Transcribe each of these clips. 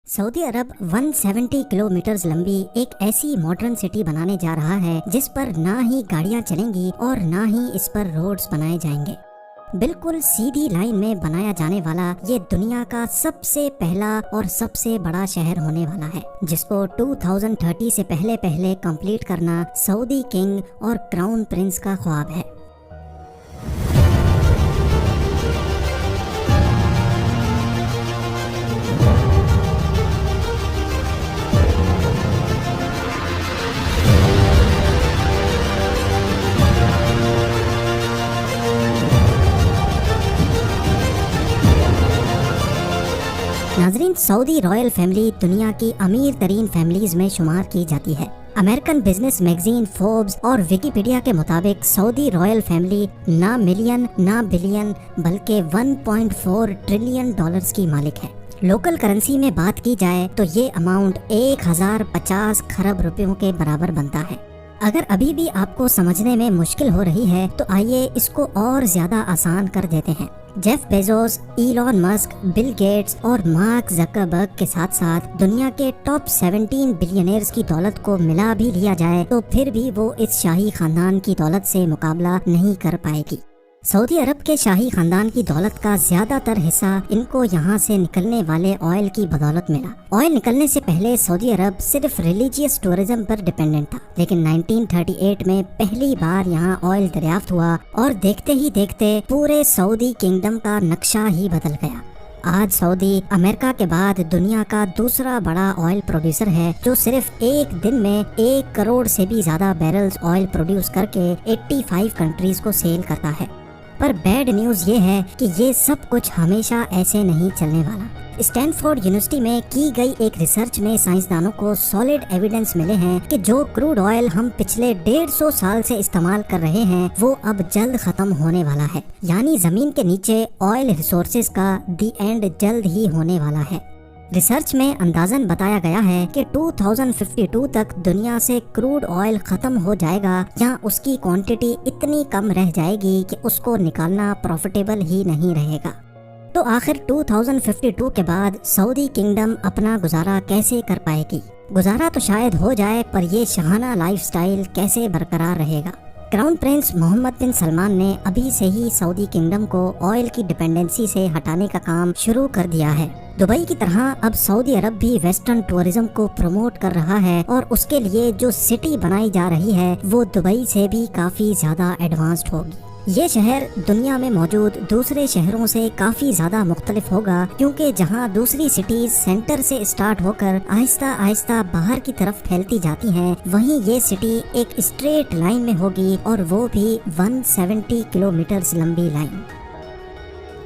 Saudi अरब 170 kilometre लंबी एक ऐसी मॉडर्न सिटी बनाने जा रहा है जिस पर ना ही गाड़ियां चलेंगी और ना ही इस पर रोड्स बनाए जाएंगे। बिल्कुल सीधी लाइन में बनाया जाने वाला ये दुनिया का सबसे पहला और सबसे बड़ा शहर होने वाला है, जिसको 2030 से पहले कंप्लीट करना सऊदी किंग और क्राउन प्रिंस का ख्वाब है। नाजरीन, सऊदी रॉयल फैमिली दुनिया की अमीर तरीन फैमिलीज में शुमार की जाती है। अमेरिकन बिजनेस मैगजीन फोर्ब्स और विकिपीडिया के मुताबिक सऊदी रॉयल फैमिली ना मिलियन ना बिलियन बल्कि 1.4 ट्रिलियन डॉलर्स की मालिक है। लोकल करेंसी में बात की जाए तो ये अमाउंट 1050 खरब रुपयों के बराबर बनता है। अगर अभी भी आपको समझने में मुश्किल हो रही है तो आइए इसको और ज्यादा आसान कर देते हैं। Jeff Bezos, Elon Musk, Bill Gates और मार्क जकरबर्ग के साथ साथ दुनिया के टॉप 17 बिलियनियर्स की दौलत को मिला भी लिया जाए तो फिर भी वो इस शाही खानदान की दौलत से मुकाबला नहीं कर पाएगी। सऊदी अरब के शाही खानदान की दौलत का ज्यादातर हिस्सा इनको यहाँ से निकलने वाले ऑयल की बदौलत मिला। ऑयल निकलने से पहले सऊदी अरब सिर्फ रिलीजियस टूरिज्म पर डिपेंडेंट था, लेकिन 1938 में पहली बार यहाँ ऑयल दरियाफ्त हुआ और देखते ही देखते पूरे सऊदी किंगडम का नक्शा ही बदल गया। आज सऊदी अमेरिका के बाद दुनिया का दूसरा बड़ा ऑयल प्रोड्यूसर है, जो सिर्फ एक दिन में 1 करोड़ से भी ज्यादा बैरल्स ऑयल प्रोड्यूस करके 85 कंट्रीज को सेल करता है। पर बैड न्यूज ये है कि ये सब कुछ हमेशा ऐसे नहीं चलने वाला। स्टैनफोर्ड यूनिवर्सिटी में की गई एक रिसर्च में साइंसदानों को सॉलिड एविडेंस मिले हैं कि जो क्रूड ऑयल हम पिछले 150 साल से इस्तेमाल कर रहे हैं वो अब जल्द खत्म होने वाला है। यानी जमीन के नीचे ऑयल रिसोर्सेज का दी एंड जल्द ही होने वाला है। रिसर्च में अंदाजन बताया गया है कि 2052 तक दुनिया से क्रूड ऑयल खत्म हो जाएगा या उसकी क्वांटिटी इतनी कम रह जाएगी कि उसको निकालना प्रॉफिटेबल ही नहीं रहेगा। तो आखिर 2052 के बाद सऊदी किंगडम अपना गुजारा कैसे कर पाएगी? गुजारा तो शायद हो जाए, पर ये शाहाना लाइफस्टाइल कैसे बरकरार रहेगा? क्राउन प्रिंस मोहम्मद बिन सलमान ने अभी से ही सऊदी किंगडम को ऑयल की डिपेंडेंसी से हटाने का काम शुरू कर दिया है। दुबई की तरह अब सऊदी अरब भी वेस्टर्न टूरिज्म को प्रमोट कर रहा है और उसके लिए जो सिटी बनाई जा रही है वो दुबई से भी काफी ज्यादा एडवांस्ड होगी। ये शहर दुनिया में मौजूद दूसरे शहरों से काफी ज्यादा मुख्तलिफ होगा, क्योंकि जहाँ दूसरी सिटीज सेंटर से स्टार्ट होकर आहिस्ता आहिस्ता बाहर की तरफ फैलती जाती हैं, वहीं ये सिटी एक स्ट्रेट लाइन में होगी और वो भी 170 किलोमीटर लंबी लाइन।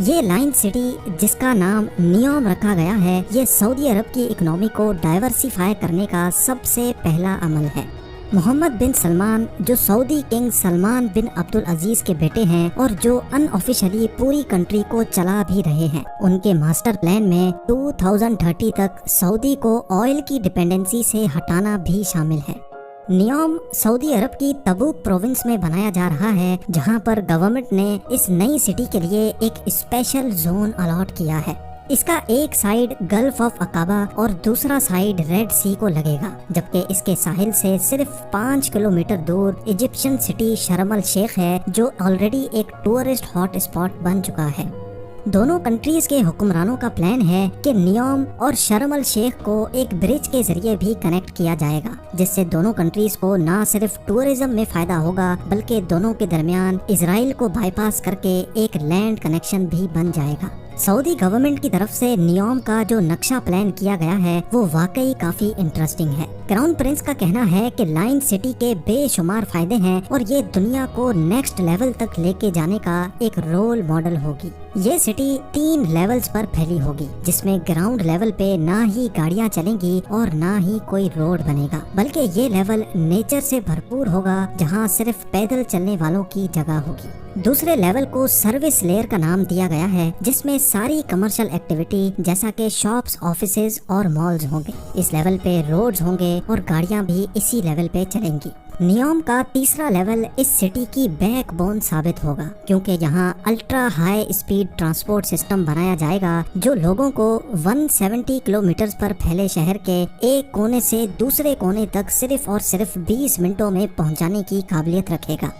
ये लाइन सिटी जिसका नाम नियोम रखा गया है, ये सऊदी अरब की इकोनॉमी को डाइवर्सिफाई करने का सबसे पहला अमल है। मोहम्मद बिन सलमान, जो सऊदी किंग सलमान बिन अब्दुल अजीज के बेटे हैं और जो अनऑफिशियली पूरी कंट्री को चला भी रहे हैं, उनके मास्टर प्लान में 2030 तक सऊदी को ऑयल की डिपेंडेंसी से हटाना भी शामिल है। नियोम सऊदी अरब की तबूक प्रोविंस में बनाया जा रहा है, जहां पर गवर्नमेंट ने इस नई सिटी के लिए एक स्पेशल जोन अलॉट किया है। इसका एक साइड गल्फ ऑफ अकाबा और दूसरा साइड रेड सी को लगेगा, जबकि इसके साहिल से सिर्फ 5 किलोमीटर दूर इजिप्शियन सिटी शर्म अल शेख है, जो ऑलरेडी एक टूरिस्ट हॉट स्पॉट बन चुका है। दोनों कंट्रीज के हुक्मरानों का प्लान है कि नियोम और शर्म अल शेख को एक ब्रिज के जरिए भी कनेक्ट किया जाएगा, जिससे दोनों कंट्रीज को ना सिर्फ टूरिज्म में फायदा होगा, बल्कि दोनों के दरमियान इजराइल को बाईपास करके एक लैंड कनेक्शन भी बन जाएगा। सऊदी गवर्नमेंट की तरफ से नियोम का जो नक्शा प्लान किया गया है वो वाकई काफी इंटरेस्टिंग है। क्राउन प्रिंस का कहना है कि लाइन सिटी के बेशुमार फायदे हैं और ये दुनिया को नेक्स्ट लेवल तक लेके जाने का एक रोल मॉडल होगी। ये सिटी 3 लेवल्स पर फैली होगी, जिसमें ग्राउंड लेवल पे ना ही गाड़ियाँ चलेंगी और ना ही कोई रोड बनेगा, बल्कि ये लेवल नेचर से भरपूर होगा, जहाँ सिर्फ पैदल चलने वालों की जगह होगी। दूसरे लेवल को सर्विस लेयर का नाम दिया गया है, जिसमें सारी कमर्शियल एक्टिविटी जैसा कि शॉप्स, ऑफिसेज और मॉल्स होंगे। इस लेवल पे रोड्स होंगे और गाड़ियां भी इसी लेवल पे चलेंगी। नियोम का तीसरा लेवल इस सिटी की बैकबोन साबित होगा, क्योंकि यहाँ ultra high speed transport system बनाया जाएगा, जो लोगों को 170 किलोमीटर पर फैले शहर के एक कोने से दूसरे कोने तक सिर्फ और सिर्फ 20 मिनटों में पहुँचाने की काबिलियत रखेगा।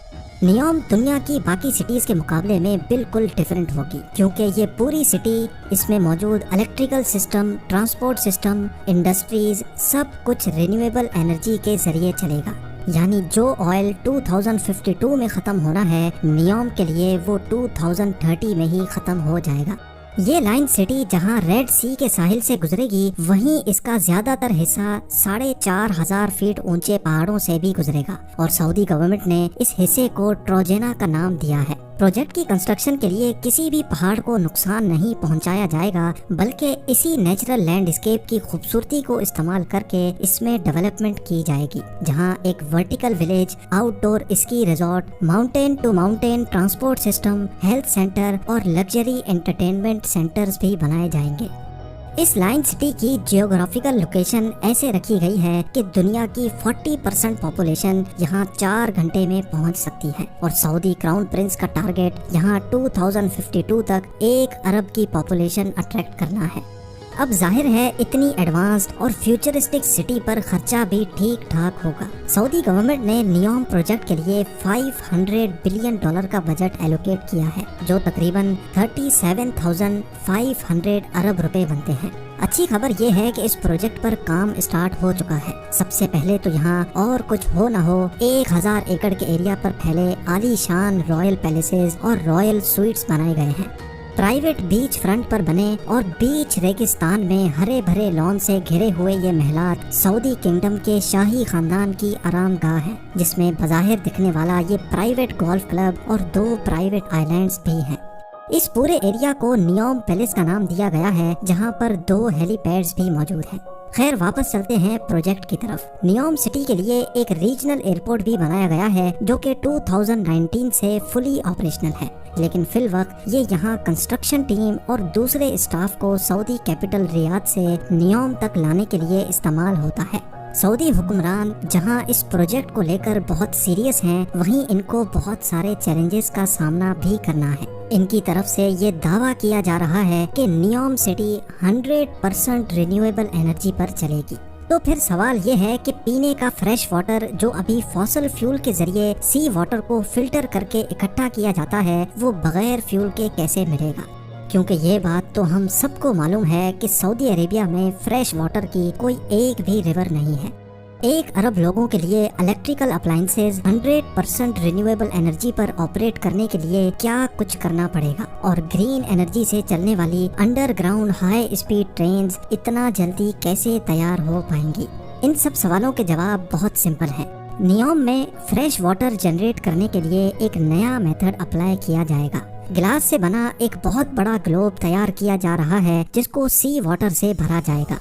नियोम दुनिया की बाकी सिटीज के मुकाबले में बिल्कुल डिफरेंट होगी, क्योंकि ये पूरी सिटी, इसमें मौजूद electrical system, transport system, industries, सब कुछ रिन्यूएबल एनर्जी के जरिए चलेगा। यानी जो ऑयल 2052 में खत्म होना है, नियोम के लिए वो 2030 में ही खत्म हो जाएगा। ये लाइन सिटी जहाँ रेड सी के साहिल से गुजरेगी, वहीं इसका ज्यादातर हिस्सा 4,500 फीट ऊंचे पहाड़ों से भी गुजरेगा और सऊदी गवर्नमेंट ने इस हिस्से को ट्रोजेना का नाम दिया है। प्रोजेक्ट की कंस्ट्रक्शन के लिए किसी भी पहाड़ को नुकसान नहीं पहुंचाया जाएगा, बल्कि इसी नेचुरल लैंडस्केप की खूबसूरती को इस्तेमाल करके इसमें डेवलपमेंट की जाएगी, जहां एक vertical village, outdoor ski resort, mountain to mountain transport system, health centre और लग्जरी एंटरटेनमेंट सेंटर्स भी बनाए जाएंगे। इस लाइन सिटी की जियोग्राफिकल लोकेशन ऐसे रखी गई है कि दुनिया की 40% पॉपुलेशन यहाँ 4 घंटे में पहुँच सकती है और सऊदी क्राउन प्रिंस का टारगेट यहाँ 2052 तक 1 अरब की पॉपुलेशन अट्रैक्ट करना है। अब जाहिर है इतनी एडवांस्ड और फ्यूचरिस्टिक सिटी पर खर्चा भी ठीक ठाक होगा। सऊदी गवर्नमेंट ने नियोम प्रोजेक्ट के लिए $500 बिलियन का बजट एलोकेट किया है, जो तकरीबन 37,500 अरब रुपए बनते हैं। अच्छी खबर ये है कि इस प्रोजेक्ट पर काम स्टार्ट हो चुका है। सबसे पहले तो यहाँ और कुछ हो न हो 1000 एकड़ के एरिया पर फैले आलीशान रॉयल पैलेसेस और रॉयल स्वीट्स बनाए गए हैं। प्राइवेट बीच फ्रंट पर बने और बीच रेगिस्तान में हरे भरे लॉन से घिरे हुए ये महलात सऊदी किंगडम के शाही खानदान की आरामगाह है, जिसमें बज़ाहिर दिखने वाला ये प्राइवेट गोल्फ क्लब और 2 प्राइवेट आइलैंड्स भी हैं। इस पूरे एरिया को नियोम पैलेस का नाम दिया गया है, जहां पर 2 हेलीपैड्स भी मौजूद हैं। खैर, वापस चलते हैं प्रोजेक्ट की तरफ। नियोम सिटी के लिए एक रीजनल एयरपोर्ट भी बनाया गया है, जो कि 2019 से फुली ऑपरेशनल है, लेकिन फिलवक्त ये यहाँ कंस्ट्रक्शन टीम और दूसरे स्टाफ को सऊदी कैपिटल रियाद से नियोम तक लाने के लिए इस्तेमाल होता है। सऊदी हुक्मरान जहां इस प्रोजेक्ट को लेकर बहुत सीरियस हैं, वहीं इनको बहुत सारे चैलेंजेस का सामना भी करना है। इनकी तरफ से ये दावा किया जा रहा है कि नियोम सिटी 100% रिन्यूएबल एनर्जी पर चलेगी। तो फिर सवाल ये है कि पीने का फ्रेश वाटर जो अभी फॉसल फ्यूल के जरिए सी वाटर को फिल्टर करके इकट्ठा किया जाता है, वो बगैर फ्यूल के कैसे मिलेगा? क्योंकि ये बात तो हम सबको मालूम है कि सऊदी अरेबिया में फ्रेश वाटर की कोई एक भी रिवर नहीं है। 1 अरब लोगों के लिए इलेक्ट्रिकल अप्लायंसेज 100% रिन्यूएबल एनर्जी पर ऑपरेट करने के लिए क्या कुछ करना पड़ेगा, और ग्रीन एनर्जी से चलने वाली अंडरग्राउंड हाई स्पीड ट्रेन्स इतना जल्दी कैसे तैयार हो पाएंगी? इन सब सवालों के जवाब बहुत सिंपल है। नियोम में फ्रेश वाटर जनरेट करने के लिए एक नया मेथड अप्लाई किया जाएगा। गिलास से बना एक बहुत बड़ा ग्लोब तैयार किया जा रहा है, जिसको सी वाटर से भरा जाएगा।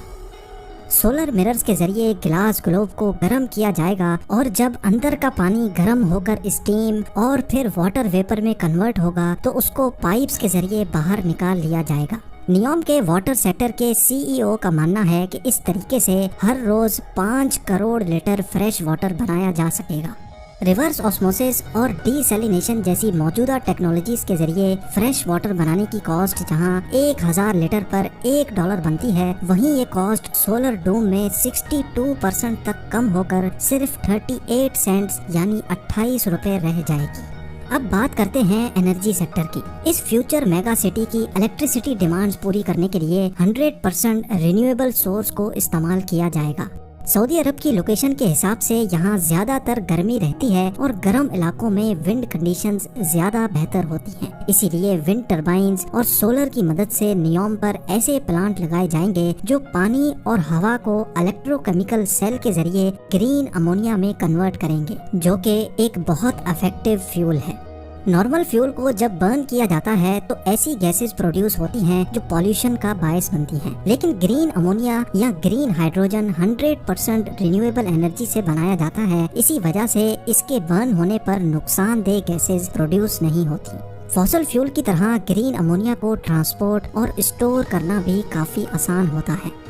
सोलर मिरर्स के जरिए गिलास ग्लोब को गर्म किया जाएगा, और जब अंदर का पानी गर्म होकर स्टीम और फिर वाटर वेपर में कन्वर्ट होगा, तो उसको पाइप्स के जरिए बाहर निकाल लिया जाएगा। नियोम के वाटर सेक्टर के सीईओ का मानना है कि इस तरीके से हर रोज 5 करोड़ लीटर फ्रेश वाटर बनाया जा सकेगा। रिवर्स ऑस्मोसिस और डीसैलिनेशन जैसी मौजूदा टेक्नोलॉजीज के जरिए फ्रेश वाटर बनाने की कॉस्ट जहां 1000 लीटर पर $1 बनती है, वहीं ये कॉस्ट सोलर डोम में 62% तक कम होकर सिर्फ 38 सेंट्स यानी 28 रुपए रह जाएगी। अब बात करते हैं एनर्जी सेक्टर की। इस फ्यूचर मेगा सिटी की इलेक्ट्रिसिटी डिमांड्स पूरी करने के लिए 100% रिन्यूएबल सोर्स को इस्तेमाल किया जाएगा। सऊदी अरब की लोकेशन के हिसाब से यहाँ ज्यादातर गर्मी रहती है और गर्म इलाकों में विंड कंडीशंस ज्यादा बेहतर होती हैं। इसीलिए विंड टरबाइंस और सोलर की मदद से नियोम पर ऐसे प्लांट लगाए जाएंगे जो पानी और हवा को इलेक्ट्रोकेमिकल सेल के जरिए ग्रीन अमोनिया में कन्वर्ट करेंगे, जो कि एक बहुत इफेक्टिव फ्यूल है। नॉर्मल फ्यूल को जब बर्न किया जाता है तो ऐसी गैसेस प्रोड्यूस होती हैं जो पॉल्यूशन का बायस बनती हैं, लेकिन ग्रीन अमोनिया या ग्रीन हाइड्रोजन 100% रिन्यूएबल एनर्जी से बनाया जाता है। इसी वजह से इसके बर्न होने पर नुकसानदेह गैसेस प्रोड्यूस नहीं होती। फॉसल फ्यूल की तरह ग्रीन अमोनिया को ट्रांसपोर्ट और स्टोर करना भी काफी आसान होता है।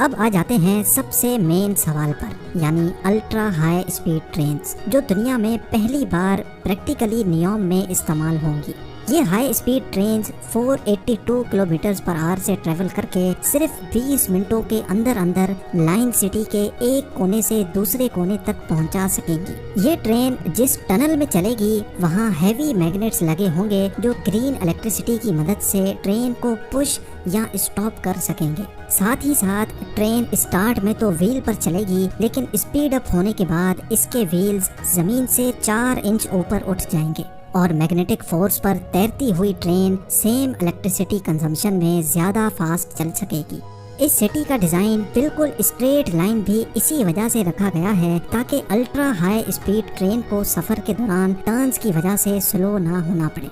अब आ जाते हैं सबसे मेन सवाल पर, यानी अल्ट्रा हाई स्पीड ट्रेन्स, जो दुनिया में पहली बार प्रैक्टिकली नियोम में इस्तेमाल होंगी। ये high speed trains 482 kilometre per hour से ट्रेवल करके सिर्फ 20 मिनटों के अंदर अंदर लाइन सिटी के एक कोने से दूसरे कोने तक पहुंचा सकेंगी। ये ट्रेन जिस टनल में चलेगी वहाँ हैवी मैग्नेट्स लगे होंगे जो ग्रीन इलेक्ट्रिसिटी की मदद से ट्रेन को पुश या स्टॉप कर सकेंगे। साथ ही साथ ट्रेन स्टार्ट में तो व्हील पर चलेगी, लेकिन स्पीड अप होने के बाद इसके व्हील्स जमीन से 4 इंच ऊपर उठ जाएंगे और मैग्नेटिक फोर्स पर तैरती हुई ट्रेन सेम इलेक्ट्रिसिटी कंजम्पशन में ज्यादा फास्ट चल सकेगी। इस सिटी का डिजाइन बिल्कुल स्ट्रेट लाइन भी इसी वजह से रखा गया है ताकि अल्ट्रा हाई स्पीड ट्रेन को सफर के दौरान टर्न्स की वजह से स्लो ना होना पड़े।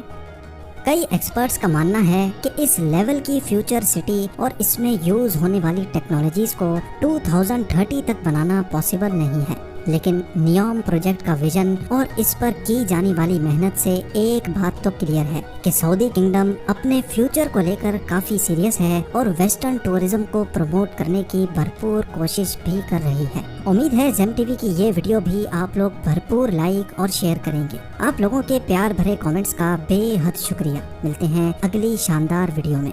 कई एक्सपर्ट्स का मानना है कि इस लेवल की फ्यूचर सिटी और इसमें यूज होने वाली टेक्नोलॉजीज को 2030 तक बनाना पॉसिबल नहीं है, लेकिन नियोम प्रोजेक्ट का विजन और इस पर की जाने वाली मेहनत से एक बात तो क्लियर है कि सऊदी किंगडम अपने फ्यूचर को लेकर काफी सीरियस है और वेस्टर्न टूरिज्म को प्रमोट करने की भरपूर कोशिश भी कर रही है। उम्मीद है जेम टीवी की ये वीडियो भी आप लोग भरपूर लाइक और शेयर करेंगे। आप लोगों के प्यार भरे कमेंट्स का बेहद शुक्रिया। मिलते हैं अगली शानदार वीडियो में।